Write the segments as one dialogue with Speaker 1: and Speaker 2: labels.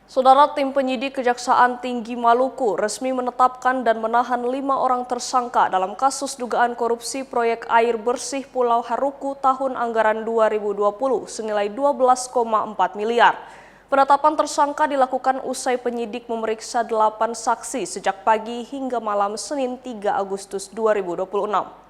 Speaker 1: Saudara, tim penyidik Kejaksaan Tinggi Maluku resmi menetapkan dan menahan 5 orang tersangka dalam kasus dugaan korupsi proyek air bersih Pulau Haruku tahun anggaran 2020 senilai 12,4 miliar. Penetapan tersangka dilakukan usai penyidik memeriksa 8 saksi sejak pagi hingga malam Senin 3 Agustus 2026.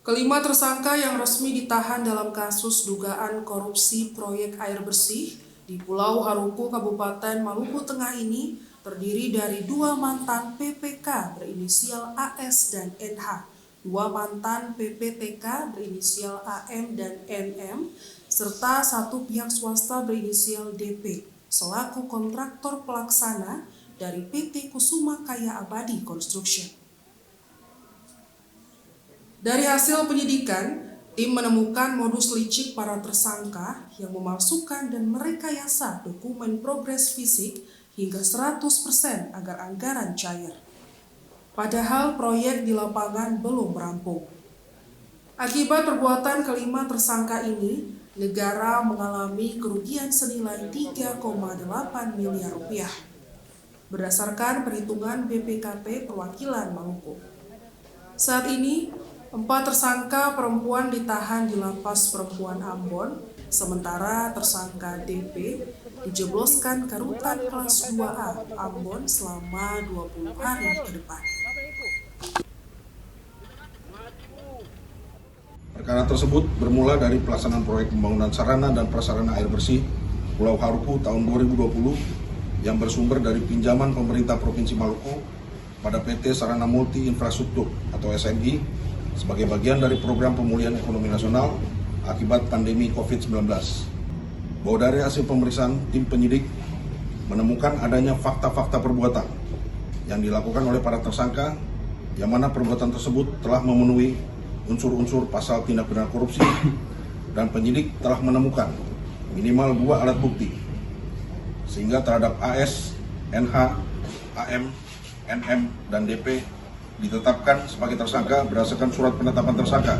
Speaker 2: Kelima tersangka yang resmi ditahan dalam kasus dugaan korupsi proyek air bersih di Pulau Haruku, Kabupaten Maluku Tengah ini terdiri dari 2 mantan PPK berinisial AS dan NH, 2 mantan PPTK berinisial AM dan NM, serta 1 pihak swasta berinisial DP selaku kontraktor pelaksana dari PT Kusuma Kaya Abadi Construction. Dari hasil penyidikan, tim menemukan modus licik para tersangka yang memalsukan dan merekayasa dokumen progres fisik hingga 100% agar anggaran cair. Padahal proyek di lapangan belum rampung. Akibat perbuatan kelima tersangka ini, negara mengalami kerugian senilai 3,8 miliar rupiah. Berdasarkan perhitungan BPKP Perwakilan Maluku. Saat ini, 4 tersangka perempuan ditahan di Lapas Perempuan Ambon, sementara tersangka DP dijebloskan ke rutan kelas 2A Ambon selama 20 hari ke depan.
Speaker 3: Perkara tersebut bermula dari pelaksanaan proyek pembangunan sarana dan prasarana air bersih Pulau Haruku tahun 2020 yang bersumber dari pinjaman pemerintah Provinsi Maluku pada PT Sarana Multi Infrastruktur atau SMI sebagai bagian dari program pemulihan ekonomi nasional akibat pandemi COVID-19. Bahwa dari hasil pemeriksaan tim penyidik menemukan adanya fakta-fakta perbuatan yang dilakukan oleh para tersangka yang mana perbuatan tersebut telah memenuhi unsur-unsur pasal tindak pidana korupsi dan penyidik telah menemukan minimal 2 alat bukti sehingga terhadap AS, NH, AM, NM, dan DP ditetapkan sebagai tersangka berdasarkan surat penetapan tersangka